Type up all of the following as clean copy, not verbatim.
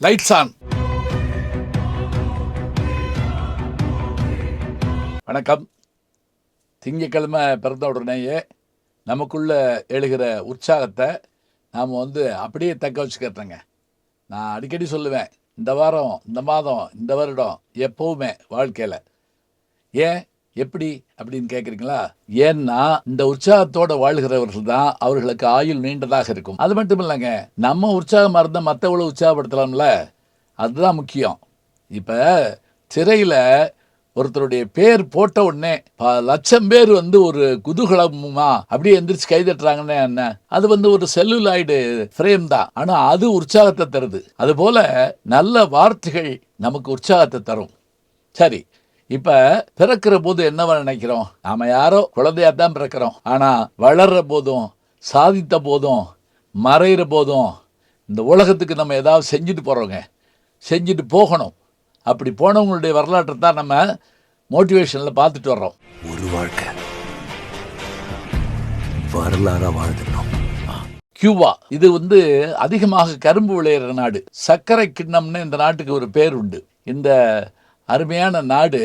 Lights on. வணக்கம். திங்கக்கிழமை பிறந்த உடனேயே நமக்குள்ள எழுகிற உற்சாகத்தை நாம் அப்படியே தக்க வச்சுக்கிறோங்க. நான் அடிக்கடி சொல்லுவேன், இந்த வாரம், இந்த மாதம், இந்த வருடம், எப்போவுமே வாழ்க்கையில். ஏன், எப்படி அப்படின்னு கேட்குறீங்களா? ஏன்னா இந்த உற்சாகத்தோட வாழ்கிறவர்கள் தான் அவர்களுக்கு ஆயுள் நீண்டதாக இருக்கும். அது மட்டும் இல்லைங்க, நம்ம உற்சாகமாக இருந்தால் மற்றவளை உற்சாகப்படுத்தலாம்ல, அதுதான் முக்கியம். இப்போ திரையில் ஒருத்தருடைய பேர் போட்ட உடனே லட்சம் பேர் ஒரு குதூகலமா அப்படியே எந்திரிச்சு கைதட்டுறாங்கன்னு என்ன, அது ஒரு செல்லுலாய்டு ஃப்ரேம் தான். ஆனா அது உற்சாகத்தை தருது. அது போல நல்ல வார்த்தைகள் நமக்கு உற்சாகத்தை தரும். சரி, இப்ப பிறக்கிற போது என்னவா நினைக்கிறோம்? நாம யாரோ குழந்தையா தான் பிறக்கிறோம். ஆனா வளர்ற போதும், சாதித்த போதும், மறைகிற போதும் இந்த உலகத்துக்கு நம்ம ஏதாவது செஞ்சுட்டு போறோங்க, செஞ்சுட்டு போகணும். அப்படி போனவங்களுடைய வரலாற்றை தான் நம்ம மோட்டிவேஷனில் பார்த்துட்டு வர்றோம். ஒரு வாழ்க்கை வரலாறா வாழ்ந்துட்டோம். கியூபா இது அதிகமாக கரும்பு விளையிற நாடு. சர்க்கரை கிண்ணம்னு இந்த நாட்டுக்கு ஒரு பேர் உண்டு. இந்த அருமையான நாடு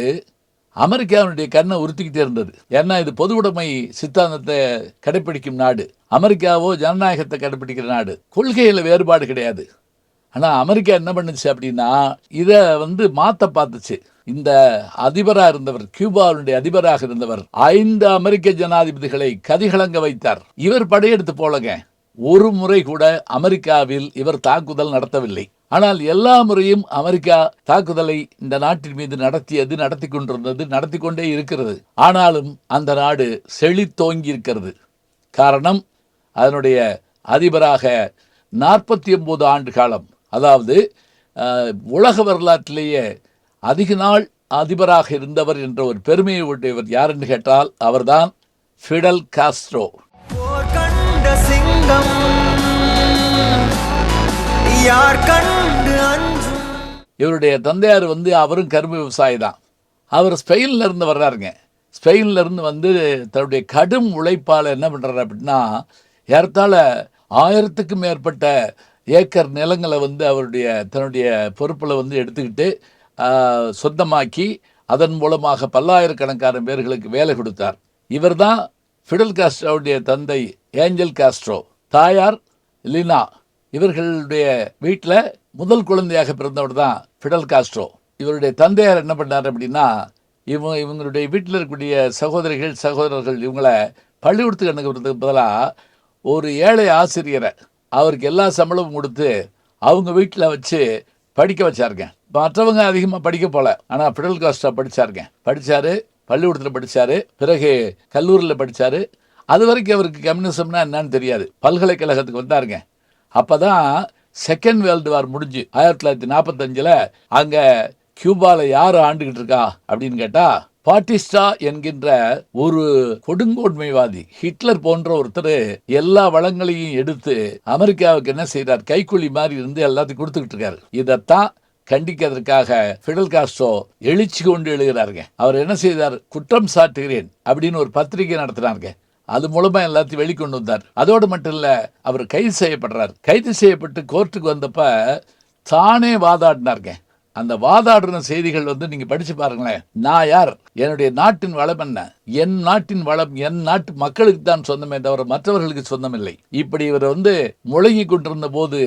அமெரிக்காவினுடைய கண்ணை உறுத்திக்கிட்டே இருந்தது. ஏன்னா இது பொதுவுடைமை சித்தாந்தத்தை கடைப்பிடிக்கும் நாடு. அமெரிக்காவோ ஜனநாயகத்தை கடைப்பிடிக்கிற நாடு. கொள்கையில் வேறுபாடு கிடையாது. ஆனால் அமெரிக்கா என்ன பண்ணுச்சு அப்படின்னா, இதை மாற்ற பார்த்துச்சு. இந்த அதிபராக இருந்தவர், கியூபாவுடைய அதிபராக இருந்தவர் 5 அமெரிக்க ஜனாதிபதிகளை கதிகலங்க வைத்தார். இவர் படையெடுத்து போலங்க. ஒரு முறை கூட அமெரிக்காவில் இவர் தாக்குதல் நடத்தவில்லை. ஆனால் எல்லா முறையும் அமெரிக்கா தாக்குதலை இந்த நாட்டின் மீது நடத்தி கொண்டிருந்தது, நடத்தி கொண்டே இருக்கிறது. ஆனாலும் அந்த நாடு செழித்தோங்கி இருக்கிறது. காரணம், அதனுடைய அதிபராக 49 ஆண்டு காலம், அதாவது உலக வரலாற்றிலேயே அதிக நாள் அதிபராக இருந்தவர் என்ற ஒரு பெருமையை உடையவர் யார் என்று கேட்டால் அவர்தான் ஃபிடல் காஸ்ட்ரோ. இவருடைய தந்தையார் அவரும் கரும்பு விவசாயி தான். அவர் ஸ்பெயின்ல இருந்து வர்றாருங்க. ஸ்பெயின்ல இருந்து தன்னுடைய கடும் உழைப்பால் என்ன பண்றாரு அப்படின்னா, ஏறத்தாழ 1000க்கும் மேற்பட்ட ஏக்கர் நிலங்களை தன்னுடைய பொறுப்பில் எடுத்துக்கிட்டு சொந்தமாக்கி அதன் மூலமாக பல்லாயிரக்கணக்கான பேர்களுக்கு வேலை கொடுத்தார். இவர் தான் ஃபிடல் காஸ்ட்ரோவுடைய தந்தை ஏஞ்சல் காஸ்ட்ரோ, தாயார் லினா. இவர்களுடைய வீட்டில் முதல் குழந்தையாக பிறந்தவர் தான் ஃபிடல் காஸ்ட்ரோ. இவருடைய தந்தையார் என்ன பண்ணார் அப்படின்னா, இவங்களுடைய வீட்டில் இருக்கக்கூடிய சகோதரர்கள் இவங்களை பள்ளிக்கூடத்துக்கு அனுப்புறதுக்கு பதிலாக ஒரு ஏழை ஆசிரியரை அவருக்கு எல்லா சம்பளமும் கொடுத்து அவங்க வீட்டில் வச்சு படிக்க வச்சாருங்க. மற்றவங்க அதிகமாக படிக்க போல, ஆனால் ஃபிடல் காஸ்ட்ரோ படித்தார், பள்ளிக்கூடத்தில் படித்தார், பிறகு கல்லூரியில் படித்தார். அது வரைக்கும் அவருக்கு கம்யூனிசம்னா என்னன்னு தெரியாது. பல்கலைக்கழகத்துக்கு வந்தாருங்க. அப்போ தான் செகண்ட் வேர்ல்டு வார் முடிஞ்சு 1945 அங்கே கியூபாவில் யார் ஆண்டுகிட்டு இருக்கா அப்படின்னு கேட்டால், பாட்டிஸ்டா என்கின்ற ஒரு கொடுங்கோன்மைவாதி, ஹிட்லர் போன்ற ஒருத்தர் எல்லா வளங்களையும் எடுத்து அமெரிக்காவுக்கு என்ன செய்யறார், கைக்கூலி மாதிரி இருந்து எல்லாத்தையும் கொடுத்துக்கிட்டு இருக்காரு. இதைத்தான் கண்டிக்கிறதுக்காக ஃபிடல் காஸ்ட்ரோ எழுச்சி கொண்டு எழுகிறாருங்க. அவர் என்ன செய்தார், குற்றம் சாட்டுகிறேன் அப்படின்னு ஒரு பத்திரிகை நடத்தினாருங்க. அது மூலமா எல்லாத்தையும் வெளிக்கொண்டு வந்தார். அதோடு மட்டும் இல்ல, அவர் கைது செய்யப்படுறார். கைது செய்யப்பட்டு கோர்ட்டுக்கு வந்தப்ப தானே வாதாடினாருங்க. அந்த வாதாடுற செய்திகள் நீங்க படிச்சு பாருங்களேன். நான் யார், என்னுடைய நாட்டின் வளம் என்ன, என் நாட்டின் வளம் என் நாட்டு மக்களுக்கு தான் சொந்தமே தவிர மற்றவர்களுக்கு சொந்தமில்லை. இப்படி இவர் முழங்கி கொண்டிருந்த போது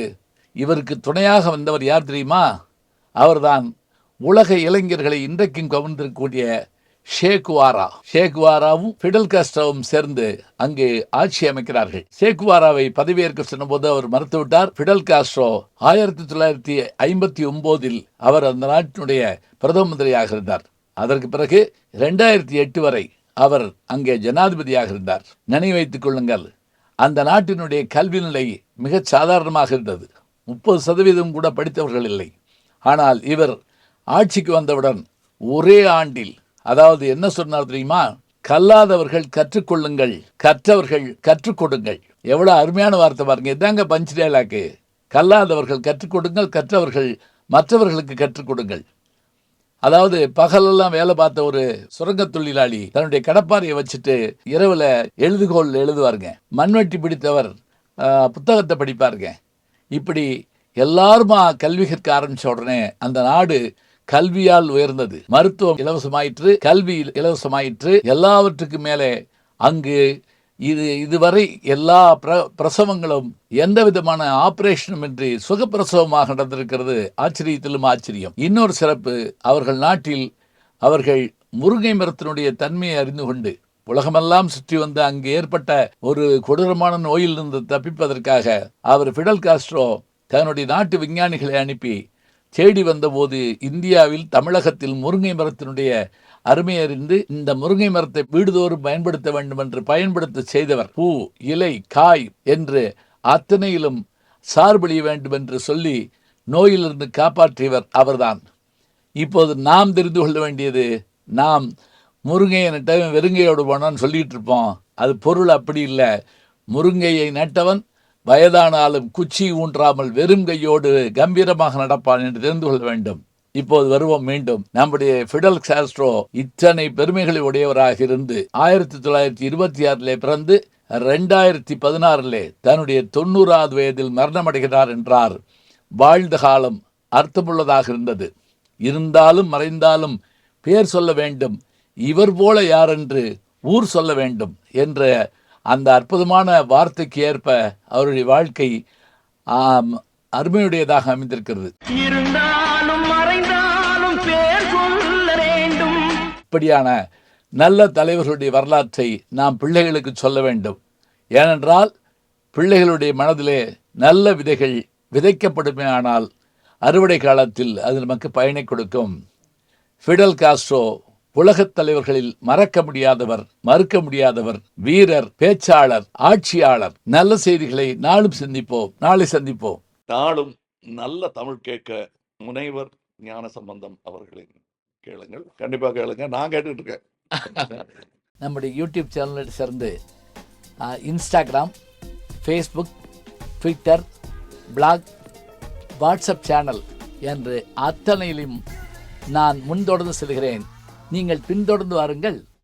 இவருக்கு துணையாக வந்தவர் யார் தெரியுமா? அவர்தான் உலக இளைஞர்களை இன்றைக்கும் கவர்ந்திருக்கக்கூடிய ஷேகுவாராவும் ஃபிடல் காஸ்ட்ரோவும் சேர்ந்து அங்கு ஆட்சி அமைக்கிறார்கள். ஷேகுவாராவை பதவியேற்க சொன்னபோது அவர் மறுத்துவிட்டார். ஃபிடல் காஸ்ட்ரோ 1959 அவர் அந்த நாட்டினுடைய பிரதம மந்திரியாக இருந்தார். அதற்கு பிறகு 2008 வரை அவர் அங்கே ஜனாதிபதியாக இருந்தார். நினைவு வைத்துக் கொள்ளுங்கள், அந்த நாட்டினுடைய கல்வி நிலை மிக சாதாரணமாக இருந்தது. 30% கூட படித்தவர்கள் இல்லை. ஆனால் இவர் ஆட்சிக்கு வந்தவுடன் ஒரே ஆண்டில், அதாவது என்ன சொன்னார் தெரியுமா, கல்லாதவர்கள் கற்றுக்கொள்ளுங்கள், கற்றவர்கள் கற்றுக் கொடுங்கள். எவ்வளவு அருமையான வார்த்தை பாருங்க. இதாங்க பஞ்ச் டயலாக்கு. கல்லாதவர்கள் கற்றுக் கொடுங்கள், கற்றவர்கள் மற்றவர்களுக்கு கற்றுக் கொடுங்கள். அதாவது பகலெல்லாம் வேலை பார்த்த ஒரு சுரங்க தொழிலாளி தன்னுடைய கடப்பாறையை வச்சுட்டு இரவுல எழுதுகோள் எழுதுவாருங்க. மண்வெட்டி பிடித்தவர் புத்தகத்தை படிப்பாருங்க. இப்படி எல்லாருமா கல்வி கற்க ஆரம்பிச்ச உடனே அந்த நாடு கல்வியால் உயர்ந்தது. மருத்துவம் இலவசமாயிற்று, கல்வி இலவசமாயிற்று. எல்லாவற்றுக்கும் மேலே அங்கு இதுவரை எல்லா பிரசவங்களும் எந்த விதமான ஆபரேஷனும் இன்றி சுகப்பிரசவமாக நடந்திருக்கிறது. ஆச்சரியத்திலும் ஆச்சரியம். இன்னொரு சிறப்பு, அவர்கள் நாட்டில் அவர்கள் முருங்கை மரத்தினுடைய தன்மையை அறிந்து கொண்டு உலகமெல்லாம் சுற்றி வந்து அங்கு ஏற்பட்ட ஒரு கொடூரமான நோயிலிருந்து தப்பிப்பதற்காக ஃபிடல் காஸ்ட்ரோ தன்னுடைய நாட்டு விஞ்ஞானிகளை அனுப்பி தேடி வந்தபோது இந்தியாவில் தமிழகத்தில் முருங்கை மரத்தினுடைய அருமை அறிந்து இந்த முருங்கை மரத்தை வீடுதோறும் பயன்படுத்த வேண்டும் என்று பயன்படுத்த செய்தவர். பூ, இலை, காய் என்று அத்தனையிலும் சார்பளிய வேண்டும் என்று சொல்லி நோயிலிருந்து காப்பாற்றியவர் அவர்தான். இப்போது நாம் தெரிந்து கொள்ள வேண்டியது, நாம் முருங்கையை நட்டவன் வெறுங்கையோடு போனான்னு சொல்லிட்டு இருப்போம். அது பொருள் அப்படி இல்லை. முருங்கையை நட்டவன் வயதானாலும் குச்சி ஊன்றாமல் வெறும் கையோடு கம்பீரமாக நடப்பான் என்று தெரிந்து கொள்ள வேண்டும். இப்போது வருவோம் மீண்டும். நம்முடைய ஃபிடல் காஸ்ட்ரோ இத்தனை பெருமைகளை உடையவராக இருந்து 1926 பிறந்து 2016 தன்னுடைய 90வது வயதில் மரணமடைகிறார் என்றார். வாழ்ந்த காலம் அர்த்தமுள்ளதாக இருந்தது. இருந்தாலும் மறைந்தாலும் பேர் சொல்ல வேண்டும், இவர் போல யாரென்று ஊர் சொல்ல வேண்டும் என்ற அந்த அற்புதமான வார்த்தைக்கு ஏற்ப அவருடைய வாழ்க்கை அருமையுடையதாக அமைந்திருக்கிறது. இருந்தாலும் மறைந்தாலும் பேர் சொல்ல வேண்டும். இப்படியான நல்ல தலைவர்களுடைய வரலாற்றை நாம் பிள்ளைகளுக்கு சொல்ல வேண்டும். ஏனென்றால் பிள்ளைகளுடைய மனதிலே நல்ல விதைகள் விதைக்கப்படுமே ஆனால் அறுவடை காலத்தில் அது நமக்கு பயனை கொடுக்கும். ஃபிடல் காஸ்ட்ரோ உலகத் தலைவர்களில் மறக்க முடியாதவர், மறுக்க முடியாதவர், வீரர், பேச்சாளர், ஆட்சியாளர். நல்ல செய்திகளை நாளும் சிந்திப்போம். நாளை சந்திப்போம். நாளும் நல்ல தமிழ் கேட்க முனைவர் ஞானசம்பந்தம் அவர்களின் கேளுங்கள். கண்டிப்பாக கேளுங்க. நான் கேட்டுட்டு இருக்கேன். நம்முடைய யூடியூப் சேனலை சேர்ந்து Instagram, Facebook, Twitter, blog, WhatsApp channel என்று அத்தனையிலும் நான் முன்தொடர்ந்து செல்கிறேன். நீங்கள் பின்தொடர்ந்து வாருங்கள்.